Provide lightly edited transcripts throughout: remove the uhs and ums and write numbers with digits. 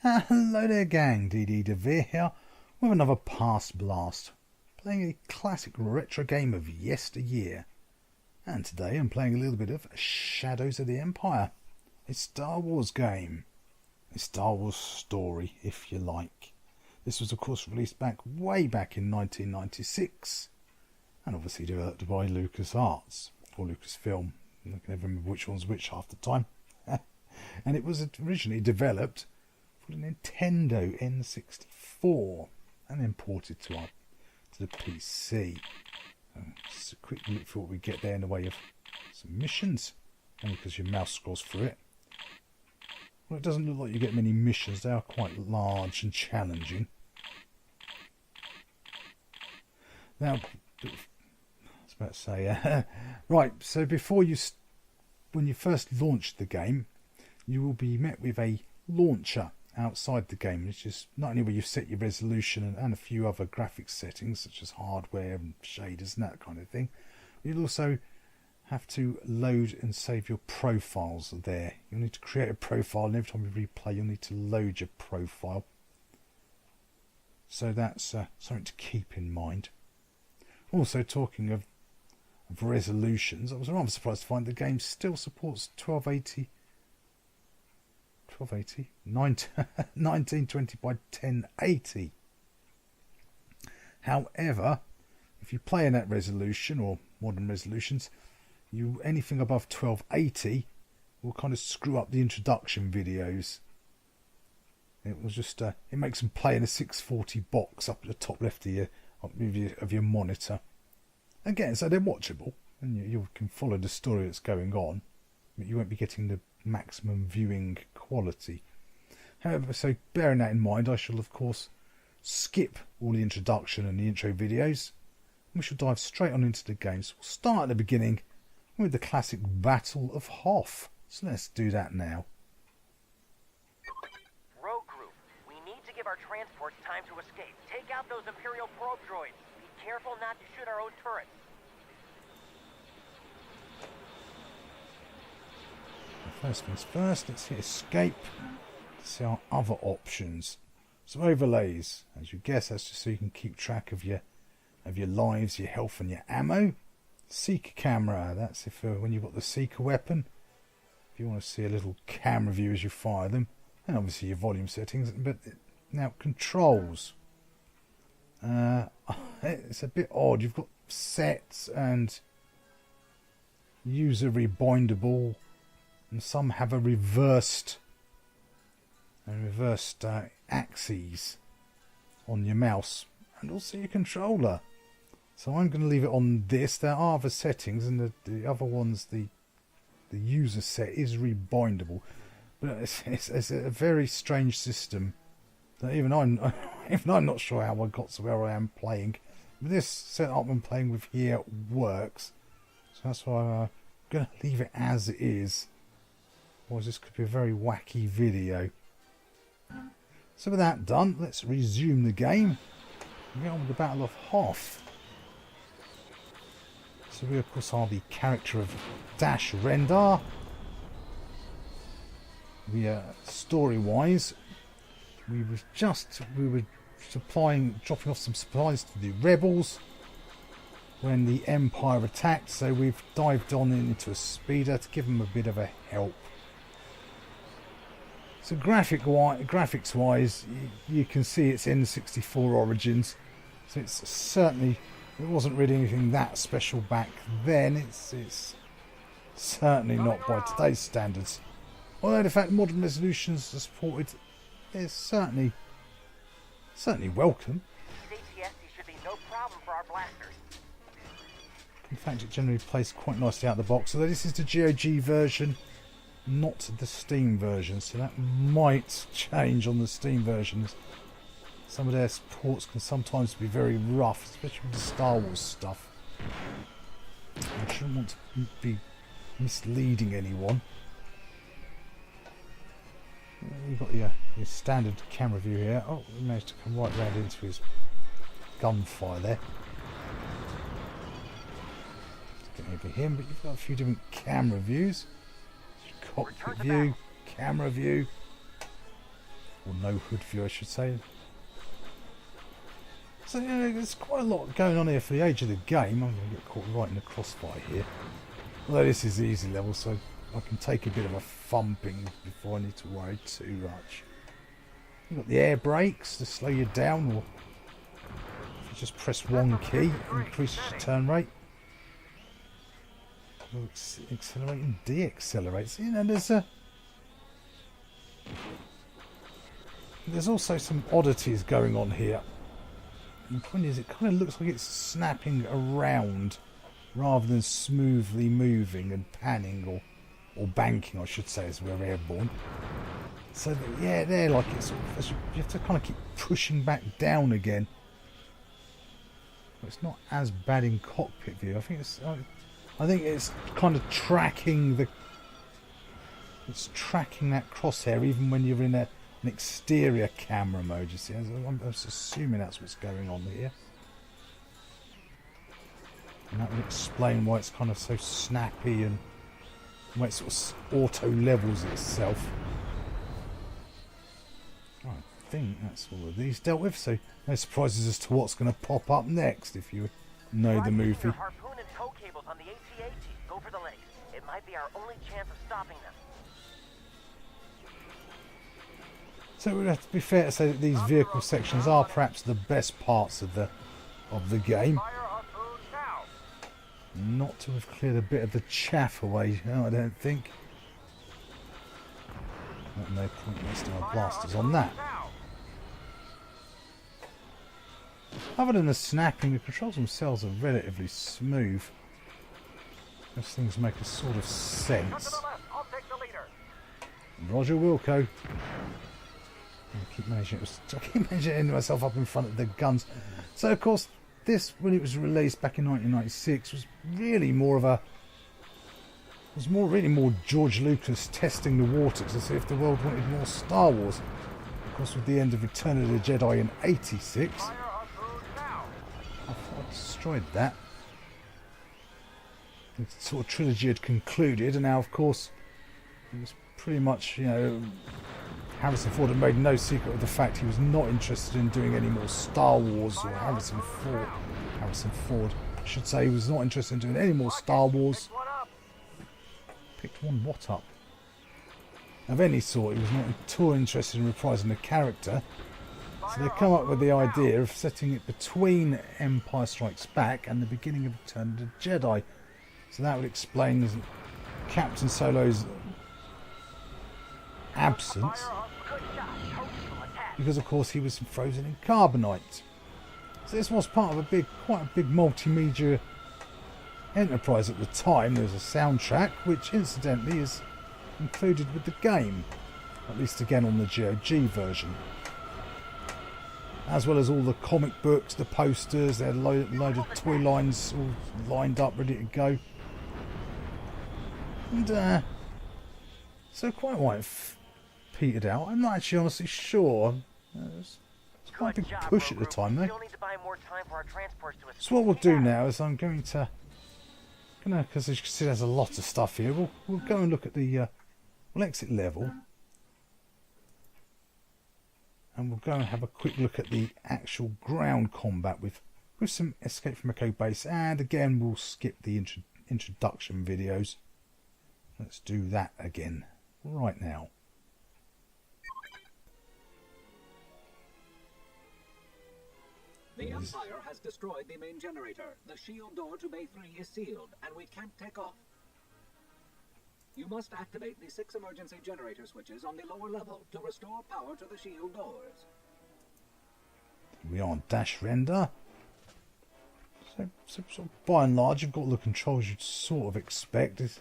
Hello there gang, DD DeVere here with another Past Blast, playing a classic retro game of yesteryear. And today I'm playing a little bit of Shadows of the Empire, a Star Wars game, a Star Wars story if you like. This was of course released way back in 1996 and obviously developed by LucasArts or Lucasfilm. I can never remember which one's which half the time. And it was originally developed for the Nintendo N64 and then ported to the PC. Just a quick look for what we get there in the way of some missions, only because your mouse scrolls through it. Well, it doesn't look like you get many missions. They are quite large and challenging. Now, I was about to say, right, so when you first launch the game, you will be met with a launcher outside the game, which is not only where you set your resolution and a few other graphics settings such as hardware and shaders and that kind of thing. You'll also have to load and save your profiles there. You'll need to create a profile, and every time you replay you'll need to load your profile. So that's something to keep in mind. Also, talking of resolutions, I was rather surprised to find the game still supports 1920 by 1080. However, if you play in that resolution or modern resolutions, anything above 1280 will kind of screw up the introduction videos. It was just it makes them play in a 640 box up at the top left of your monitor. Again, so they're watchable and you can follow the story that's going on, but you won't be getting the maximum viewing quality. However, so bearing that in mind, I shall of course skip all the introduction and the intro videos, and we shall dive straight on into the game. So we'll start at the beginning with the classic Battle of Hoth. So let's do that now. Rogue Group, we need to give our transports time to escape. Take out those Imperial probe droids. Be careful not to shoot our own turrets. First things first, let's hit escape. Let's see our other options. So overlays, as you guess, that's just so you can keep track of your lives, your health and your ammo. Seeker camera, that's if when you've got the seeker weapon, if you want to see a little camera view as you fire them, and obviously your volume settings. But now controls, it's a bit odd. You've got sets and user rebindable, and some have a reversed axes on your mouse and also your controller. So I'm going to leave it on this. There are other settings, and the other ones, the user set is rebindable, but it's a very strange system that even I'm not sure how I got to where I am playing. But this setup I'm playing with here works, so that's why I'm going to leave it as it is. Otherwise this could be a very wacky video. So with that done, let's resume the game and get on with the Battle of Hoth. So we of course are the character of Dash Rendar. Story wise, we were dropping off some supplies to the rebels when the Empire attacked, so we've dived on into a speeder to give them a bit of a help. So graphics wise, you can see it's N64 origins, so it wasn't really anything that special back then. It's certainly not by today's standards. Although the fact modern resolutions are supported is certainly welcome. Should be no problem for our blasters. In fact, it generally plays quite nicely out of the box. Although this is the GOG version, not the Steam version, so that might change on the Steam versions. Some of their ports can sometimes be very rough, especially with the Star Wars stuff. I shouldn't want to be misleading anyone. You've got your standard camera view here. Oh, we managed to come right round into his gunfire there. Getting over him, but you've got a few different camera views. Cockpit view, camera view, or no hood view, I should say. So yeah, there's quite a lot going on here for the age of the game. I'm going to get caught right in the crossfire here. Although this is the easy level, so I can take a bit of a thumping before I need to worry too much. You've got the air brakes to slow you down, or if you just press one key, increases your turn rate. Accelerate and de-accelerate. So, you know, there's also some oddities going on here. The point is, it kind of looks like it's snapping around rather than smoothly moving and panning or banking, I should say, as we're airborne. So that, yeah, they're like it's sort of, you have to kind of keep pushing back down again. But it's not as bad in cockpit view. I think it's kind of tracking that crosshair even when you're in an exterior camera mode, you see. I'm assuming that's what's going on here. And that would explain why it's kind of so snappy and why it sort of auto levels itself. I think that's all of these dealt with, so no surprises as to what's going to pop up next if you know the movie. Harpoon and tow cables on the AT-AT. Go for the legs. It might be our only chance of stopping them. So it would have to be fair to say that these vehicle sections are perhaps the best parts of the game. Not to have cleared a bit of the chaff away, no, I don't think. No point wasting our blasters on that. Other than the snapping, the controls themselves are relatively smooth. Those things make a sort of sense. Roger Wilco. I keep managing to end myself up in front of the guns. So of course, this, when it was released back in 1996, was really more George Lucas testing the waters to see if the world wanted more Star Wars. Of course, with the end of Return of the Jedi in '86, I destroyed that. The sort of trilogy had concluded, and now, of course, it was pretty much, you know, Harrison Ford had made no secret of the fact he was not interested in doing any more Star Wars, or Harrison Ford, I should say, he was not interested in doing any more Star Wars. Picked one what up? Of any sort, he was not at all interested in reprising the character. So they come up with the idea of setting it between Empire Strikes Back and the beginning of Return of the Jedi. So that would explain Captain Solo's absence, because of course he was frozen in carbonite. So this was part of quite a big multimedia enterprise at the time. There was a soundtrack which incidentally is included with the game, at least again on the GOG version, as well as all the comic books, the posters. They had a load of toy lines all lined up ready to go, and so quite why it petered out, I'm not actually honestly sure. It was quite a big push at the time though. So what we'll do now is I'm going to, because as you can see there's a lot of stuff here, we'll go and look at the, we'll exit level, and we'll go and have a quick look at the actual ground combat with some Escape from Echo Base, and again we'll skip the introduction videos. Let's do that again right now. The Empire has destroyed the main generator. The shield door to Bay 3 is sealed, and we can't take off. You must activate the 6 emergency generator switches on the lower level to restore power to the shield doors. We are on dash render. So by and large, you've got all the controls you'd sort of expect. It's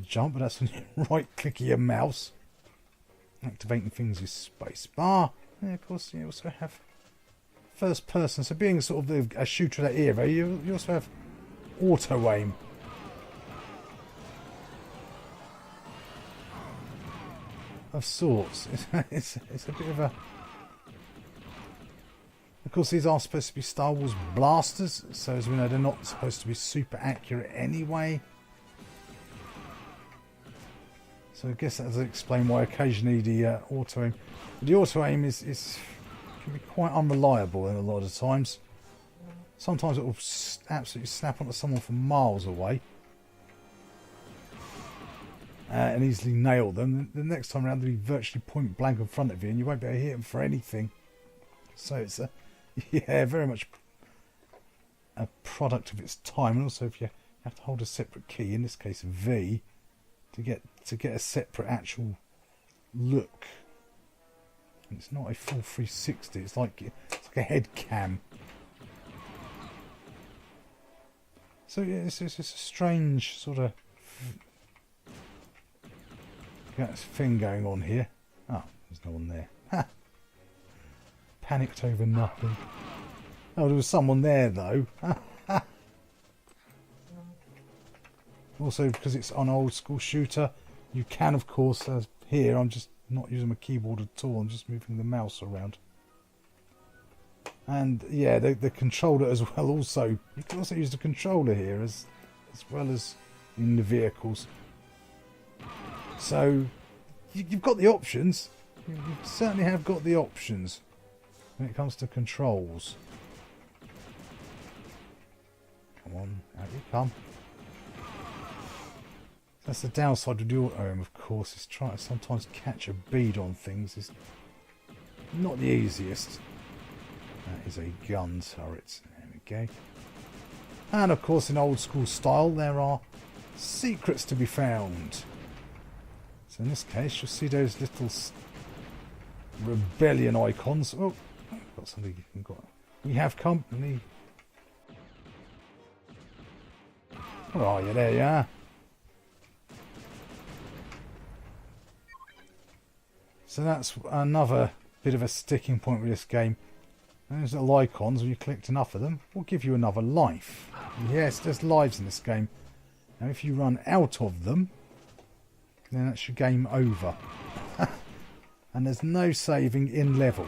jump, but that's on your right click of your mouse. Activating things is space bar. And of course, you also have first person. So being sort of a shooter of that era, you also have auto aim. Of sorts. It's a bit of a... Of course, these are supposed to be Star Wars blasters, so as we know, they're not supposed to be super accurate anyway. So I guess that does explain why occasionally the auto aim. The auto aim is can be quite unreliable in a lot of times. Sometimes it will absolutely snap onto someone from miles away and easily nail them. The next time around, they'll be virtually point blank in front of you, and you won't be able to hit them for anything. So it's yeah, very much a product of its time. And also, if you have to hold a separate key, in this case V, to get a separate actual look. And it's not a full 360. It's like a head cam. So yeah, it's a strange sort of thing going on here. Oh, there's no one there. Ha! Panicked over nothing. Oh, there was someone there though. Also, because it's an old school shooter, you can, of course, as here, I'm just not using my keyboard at all. I'm just moving the mouse around. And yeah, the controller as well. Also, you can also use the controller here as well as in the vehicles. So you've got the options. You certainly have got the options when it comes to controls. Come on, out you come. That's the downside of the auto aim, of course, is trying to sometimes catch a bead on things. It's not the easiest. That is a gun turret. There we go. And of course, in old school style, there are secrets to be found. So in this case, you'll see those little rebellion icons. Oh, I've got something you've got. We have company. Where are you? There you are. So that's another bit of a sticking point with this game. Those little icons, when you collect enough of them, will give you another life. Yes, there's lives in this game. Now if you run out of them, then that's your game over. And there's no saving in level.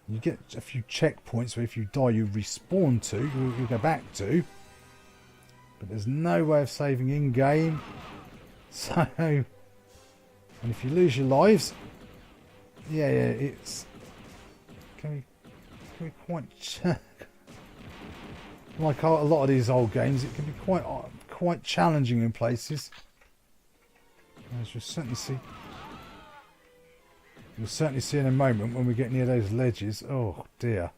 You get a few checkpoints where if you die you respawn to, you go back to. But there's no way of saving in game. So, and if you lose your lives, yeah, it's can be quite like a lot of these old games. It can be quite challenging in places. As you'll certainly see in a moment when we get near those ledges. Oh dear.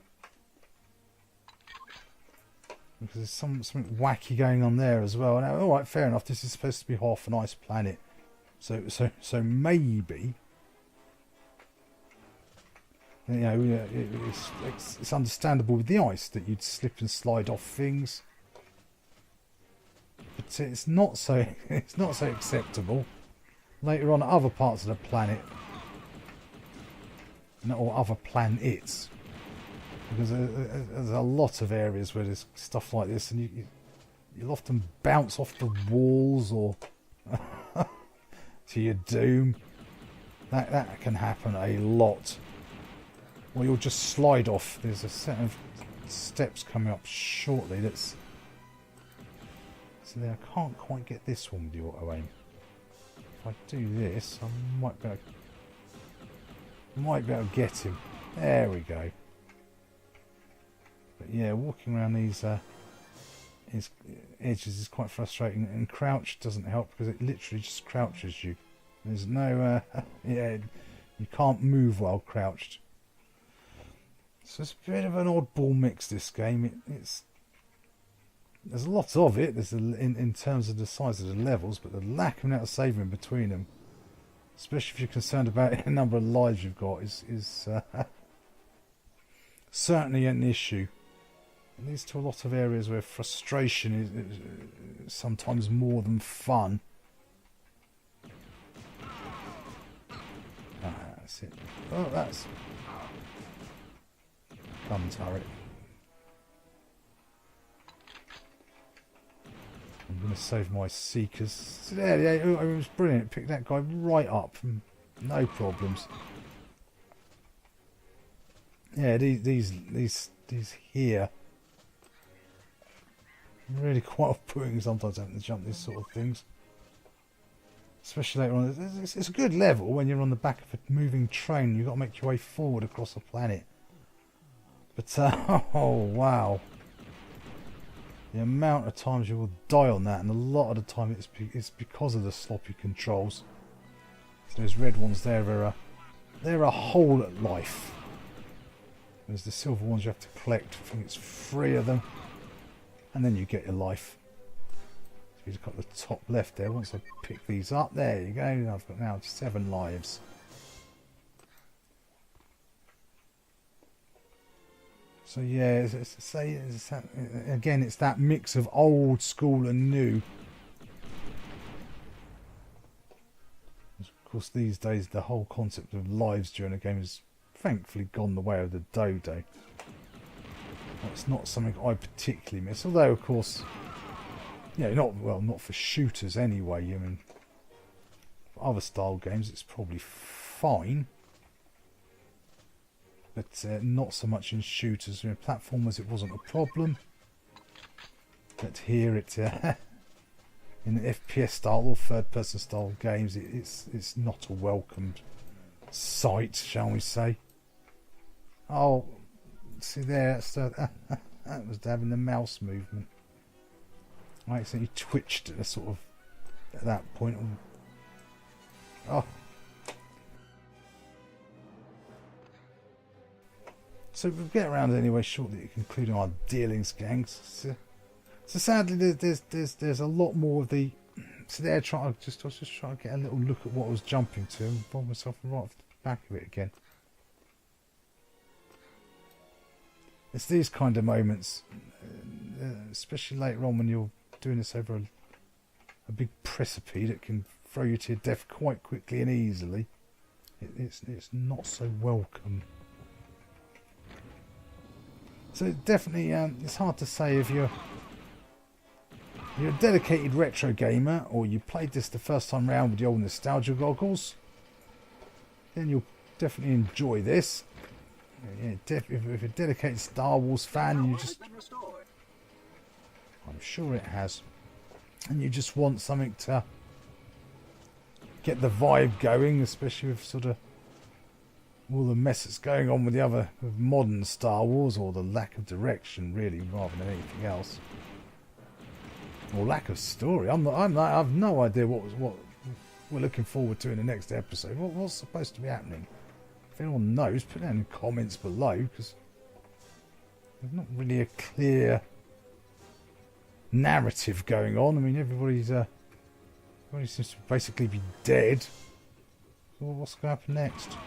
Because there's something wacky going on there as well. Now, alright, fair enough, this is supposed to be half an ice planet. So maybe, you know, it's understandable with the ice that you'd slip and slide off things. But it's not so acceptable later on at other parts of the planet. Or other planets. Because there's a lot of areas where there's stuff like this, and you'll often bounce off the walls or to your doom. That can happen a lot. Or you'll just slide off. There's a set of steps coming up shortly. So there, I can't quite get this one with the auto aim. If I do this, I might be able to get him. There we go. But yeah, walking around these edges is quite frustrating, and crouch doesn't help because it literally just crouches you. There's no yeah, you can't move while crouched. So it's a bit of an oddball mix, this game. There's a lot of it. There's in terms of the size of the levels, but the lack of amount of saving between them, especially if you're concerned about the number of lives you've got, is certainly an issue. It leads to a lot of areas where frustration is sometimes more than fun. That's it. Oh, that's gun turret. I'm going to save my seekers. So there, it was brilliant. Picked that guy right up. No problems. Yeah, these here. Really quite off-putting sometimes having to jump these sort of things. Especially later on. It's a good level when you're on the back of a moving train. You've got to make your way forward across the planet. But, oh, wow. The amount of times you will die on that, and a lot of the time it's because of the sloppy controls. So those red ones there they're a whole life. There's the silver ones you have to collect. I think it's 3 of them. And then you get your life. So you've got the top left there. Once I pick these up, there you go. I've got now 7 lives. So yeah, again, it's that mix of old school and new. Of course, these days the whole concept of lives during a game has thankfully gone the way of the dodo. It's not something I particularly miss, although of course, not for shooters anyway. I mean, for other style games, it's probably fine. But not so much in shooters. In platformers, it wasn't a problem. But here, in the FPS style or third-person style games, it's not a welcomed sight, shall we say? Oh, see there, that was having the mouse movement. I accidentally twitched at at that point. Oh. So we'll get around anyway shortly to concluding our dealings, gangs. So sadly, there's a lot more of the. So there, I was just trying to get a little look at what I was jumping to, and find myself right off the back of it again. It's these kind of moments, especially later on when you're doing this over a big precipice that can throw you to your death quite quickly and easily. It's not so welcome. So definitely, it's hard to say if you're a dedicated retro gamer, or you played this the first time round with the old nostalgia goggles. Then you'll definitely enjoy this. Yeah, if you're a dedicated Star Wars fan, you just, I'm sure it has, and you just want something to get the vibe going, especially with sort of all the mess that's going on with with modern Star Wars, or the lack of direction, really, rather than anything else, or lack of story. I've no idea what we're looking forward to in the next episode. What's supposed to be happening? If anyone knows, put it in the comments below, because there's not really a clear narrative going on. I mean, everybody seems to basically be dead. So what's going to happen next?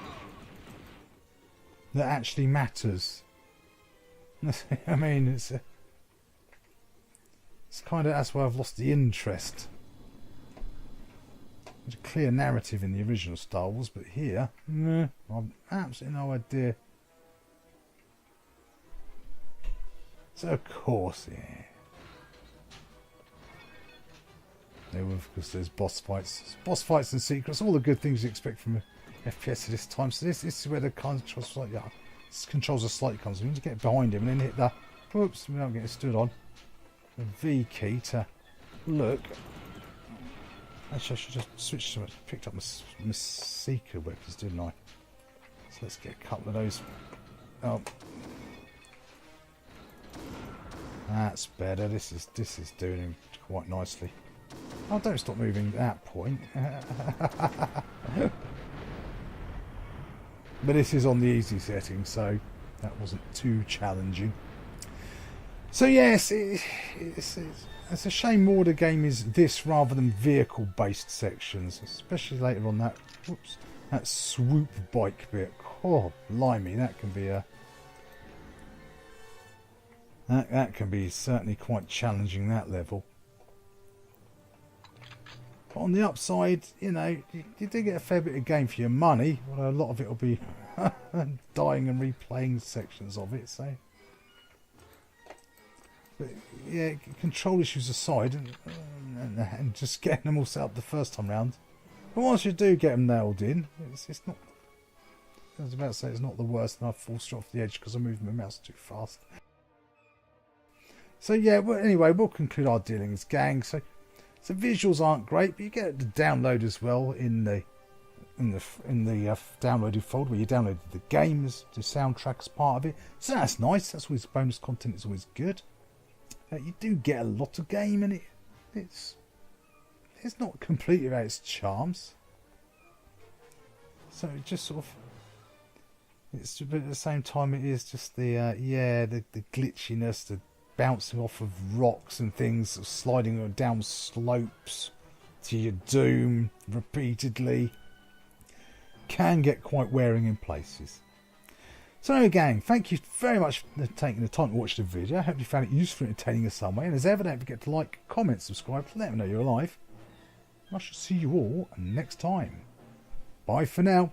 That actually matters. I mean, it's kind of, that's why I've lost the interest. There's a clear narrative in the original Star Wars, but here, I've absolutely no idea. So of course, yeah. Of course, there's boss fights and secrets, all the good things you expect from a FPS at this time. So this is where the controls are slightly comes. We need to get behind him and then hit the, whoops, we don't get stood on, the V key to look. Actually, I should just switch to it. Picked up my Seeker weapons, didn't I? So let's get a couple of those. Oh, that's better. This is doing him quite nicely. Oh, don't stop moving at that point. But this is on the easy setting, so that wasn't too challenging. So yes, it's a shame more of the game is this rather than vehicle-based sections, especially later on that swoop bike bit. Oh, blimey, that can be that can be certainly quite challenging, that level. But on the upside, you do get a fair bit of game for your money. Although a lot of it will be dying and replaying sections of it. So, but yeah, control issues aside, and just getting them all set up the first time round. But once you do get them nailed in, it's not. I was about to say it's not the worst, and I fall straight off the edge because I moved my mouse too fast. So yeah, well, anyway, we'll conclude our dealings, gang. So So visuals aren't great, but you get it to download as well in the downloaded folder where you downloaded the games, the soundtrack as part of it. So that's nice. That's always bonus content. It's always good. You do get a lot of game, and it's not complete without its charms. So it just sort of, but at the same time, it is just the glitchiness, the bouncing off of rocks and things, sliding down slopes to your doom repeatedly, can get quite wearing in places. So anyway, gang, thank you very much for taking the time to watch the video. I hope you found it useful and entertaining in some way. And as ever, don't forget to like, comment, subscribe to let me know you're alive. I shall see you all next time. Bye for now.